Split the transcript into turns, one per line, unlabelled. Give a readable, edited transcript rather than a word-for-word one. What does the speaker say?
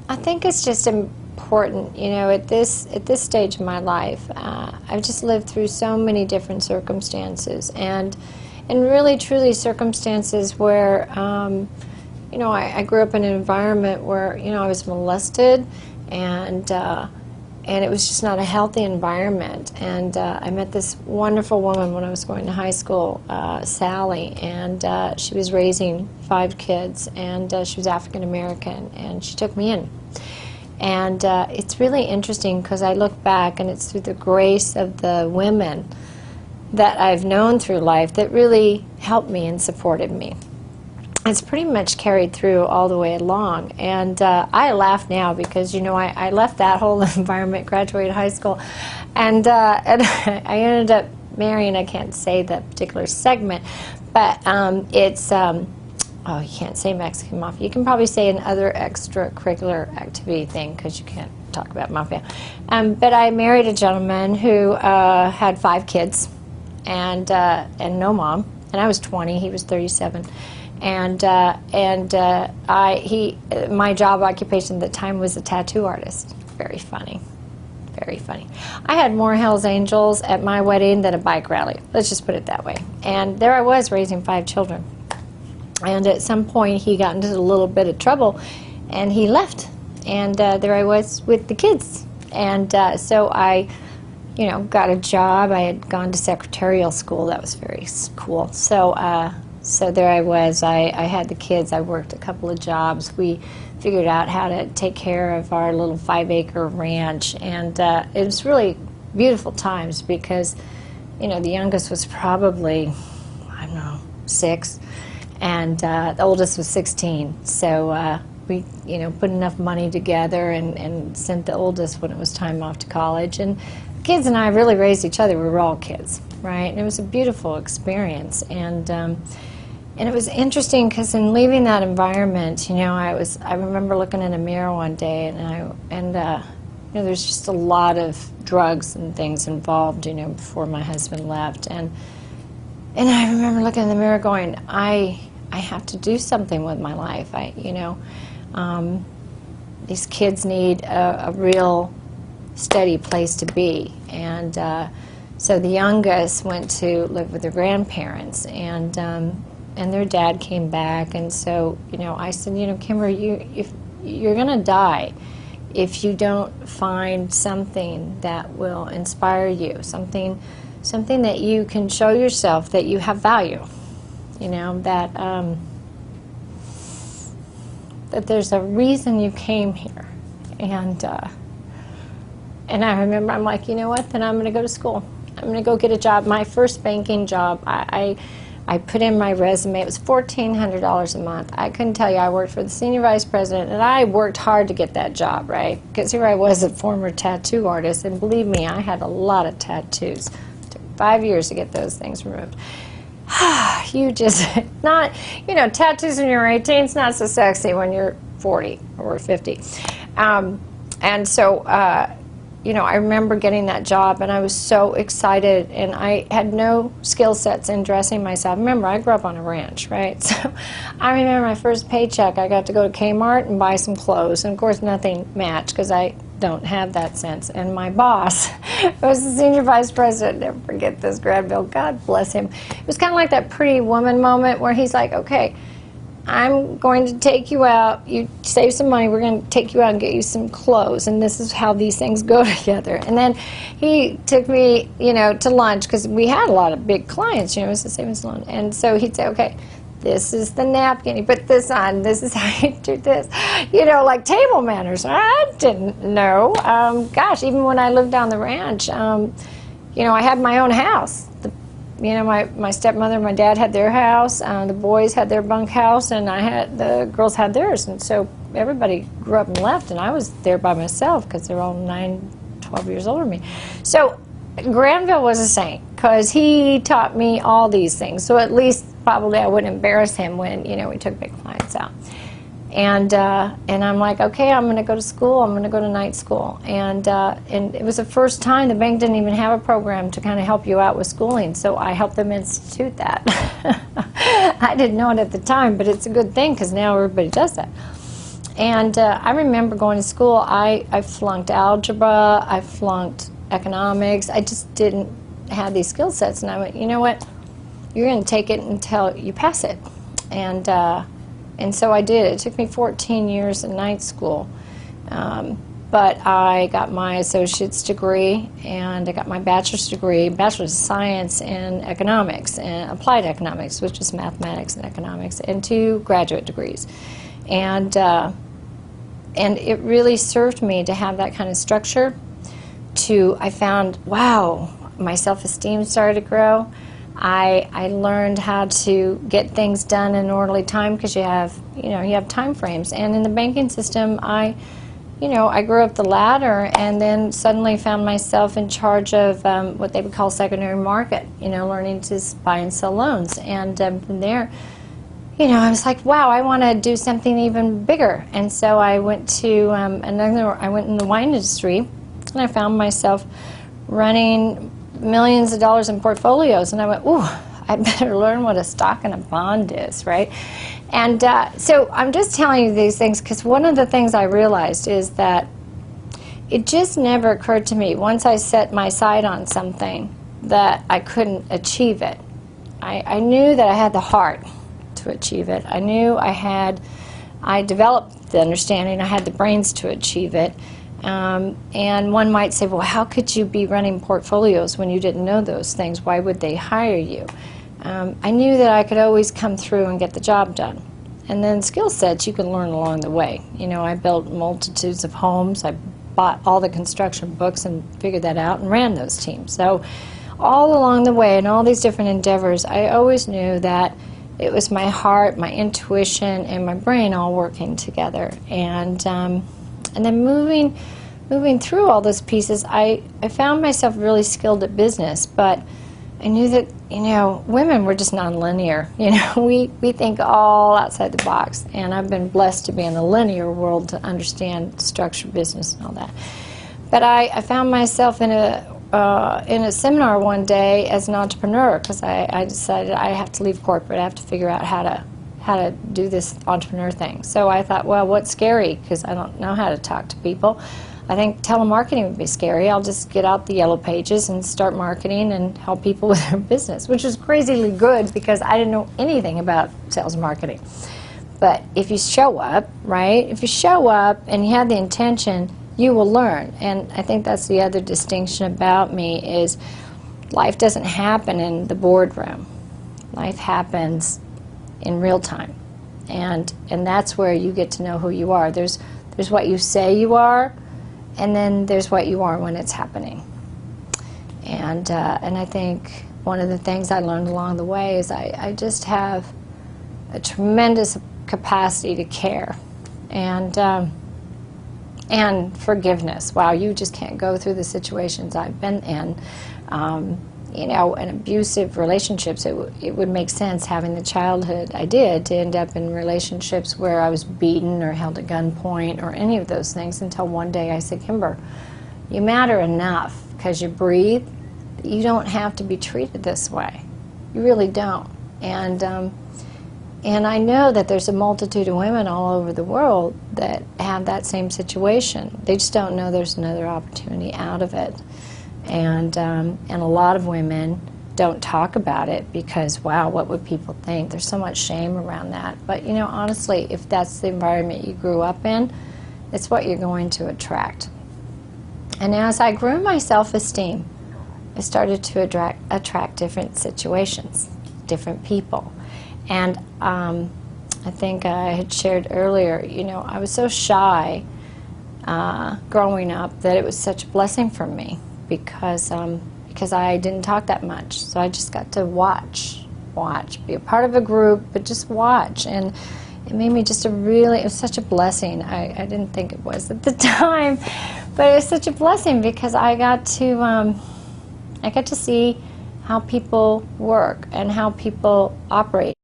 I think it's just important, you know, at this stage of my life. I've just lived through so many different circumstances, and really truly circumstances where, you know, I grew up in an environment where, you know, I was molested, and it was just not a healthy environment. And I met this wonderful woman when I was going to high school, Sally, and she was raising 5 kids, and she was African American, and she took me in. And it's really interesting because I look back, and it's through the grace of the women that I've known through life that really helped me and supported me. It's pretty much carried through all the way along. And I laugh now because, you know, I left that whole environment, graduated high school, and I ended up marrying, I can't say the particular segment, but it's, oh, you can't say Mexican Mafia. You can probably say another extracurricular activity thing because you can't talk about Mafia. But I married a gentleman who had 5 kids and no mom. And I was 20, he was 37. And my job occupation at the time was a tattoo artist. Very funny, very funny. I had more Hells Angels at my wedding than a bike rally. Let's just put it that way. And there I was raising 5 children. And at some point he got into a little bit of trouble, and he left. And there I was with the kids. And so I, you know, got a job. I had gone to secretarial school. That was very cool. So there I was. I had the kids. I worked a couple of jobs. We figured out how to take care of our little 5-acre ranch, and it was really beautiful times because, you know, the youngest was probably, I don't know, 6, and the oldest was 16. So we, you know, put enough money together and sent the oldest when it was time off to college. And the kids and I really raised each other. We were all kids, right? And it was a beautiful experience. And it was interesting because in leaving that environment, you know, I remember looking in a mirror one day, and you know, there's just a lot of drugs and things involved, you know, before my husband left, and I remember looking in the mirror going, I have to do something with my life. You know, these kids need a real steady place to be, and so the youngest went to live with their grandparents, and their dad came back, and so, you know, I said, you know, Kimber, you're going to die if you don't find something that will inspire you, something that you can show yourself that you have value, you know, that there's a reason you came here. And I remember, I'm like, you know what, then I'm going to go to school. I'm going to go get a job. My first banking job, I put in my resume. It was $1,400 a month. I couldn't tell you. I worked for the senior vice president, and I worked hard to get that job, right? Because here I was, a former tattoo artist, and believe me, I had a lot of tattoos. It took 5 years to get those things removed. You just, not, you know, tattoos when you're 18, it's not so sexy when you're 40 or 50. And so, you know, I remember getting that job, and I was so excited, and I had no skill sets in dressing myself. Remember, I grew up on a ranch, right? So I remember my first paycheck, I got to go to Kmart and buy some clothes, and of course nothing matched because I don't have that sense. And my boss was the senior vice president. Never forget this, Granville, God bless him. It was kind of like that Pretty Woman moment where he's like, okay, I'm going to take you out, you save some money, we're going to take you out and get you some clothes, and this is how these things go together. And then he took me, you know, to lunch, because we had a lot of big clients, you know, it was the same as lunch. And so he'd say, okay, this is the napkin, you put this on, this is how you do this. You know, like table manners. I didn't know. Gosh, even when I lived down the ranch, you know, I had my own house. You know, my stepmother and my dad had their house, the boys had their bunk house, and the girls had theirs. And so everybody grew up and left, and I was there by myself because they're all 9, 12 years older than me. So Granville was a saint because he taught me all these things. So at least probably I wouldn't embarrass him when, you know, we took big clients out. And I'm like, okay, I'm going to go to school. I'm going to go to night school. And it was the first time the bank didn't even have a program to kind of help you out with schooling, so I helped them institute that. I didn't know it at the time, but it's a good thing because now everybody does that. And I remember going to school, I flunked algebra, I flunked economics. I just didn't have these skill sets. And I went, you know what, you're going to take it until you pass it. And so I did. It took me 14 years in night school. But I got my associate's degree, and I got my bachelor's degree, bachelor's of science in economics and applied economics, which is mathematics and economics, and 2 graduate degrees. And it really served me to have that kind of structure. I found, wow, my self-esteem started to grow. I learned how to get things done in an orderly time, because you have time frames. And in the banking system, I grew up the ladder, and then suddenly found myself in charge of what they would call secondary market, learning to buy and sell loans. And from there, I was like, wow, I want to do something even bigger. And so I went to I went in the wine industry, and I found myself running millions of dollars in portfolios. And I went, ooh, I better learn what a stock and a bond is, right? And so I'm just telling you these things because one of the things I realized is that it just never occurred to me, once I set my sight on something, that I couldn't achieve it. I knew that I had the heart to achieve it. I knew I developed the understanding, I had the brains to achieve it. And one might say, well, how could you be running portfolios when you didn't know those things? Why would they hire you? I knew that I could always come through and get the job done. And then skill sets you can learn along the way. I built multitudes of homes. I bought all the construction books and figured that out and ran those teams. So all along the way in all these different endeavors, I always knew that it was my heart, my intuition, and my brain all working together. And then moving through all those pieces, I found myself really skilled at business, but I knew that, women were just nonlinear. We think all outside the box, and I've been blessed to be in the linear world to understand structured business and all that. But I found myself in a seminar one day as an entrepreneur, because I decided I have to leave corporate. I have to figure out how to do this entrepreneur thing. So I thought, well, what's scary? Because I don't know how to talk to people. I think telemarketing would be scary. I'll just get out the yellow pages and start marketing and help people with their business, which is crazily good because I didn't know anything about sales and marketing. But if you show up, right? If you show up and you have the intention, you will learn. And I think that's the other distinction about me is life doesn't happen in the boardroom. Life happens in real time. And that's where you get to know who you are. There's what you say you are, and then there's what you are when it's happening. And I think one of the things I learned along the way is I just have a tremendous capacity to care and forgiveness. Wow, you just can't go through the situations I've been in. In abusive relationships, it would make sense having the childhood I did to end up in relationships where I was beaten or held at gunpoint or any of those things, until one day I said, Kimber, you matter enough because you breathe. You don't have to be treated this way. You really don't. And I know that there's a multitude of women all over the world that have that same situation. They just don't know there's another opportunity out of it. And a lot of women don't talk about it because, wow, what would people think? There's so much shame around that. But, honestly, if that's the environment you grew up in, it's what you're going to attract. And as I grew my self-esteem, I started to attract different situations, different people. And I think I had shared earlier, I was so shy growing up that it was such a blessing for me. Because I didn't talk that much. So I just got to watch, be a part of a group, but just watch. And it made me just it was such a blessing. I didn't think it was at the time, but it was such a blessing because I got to see how people work and how people operate.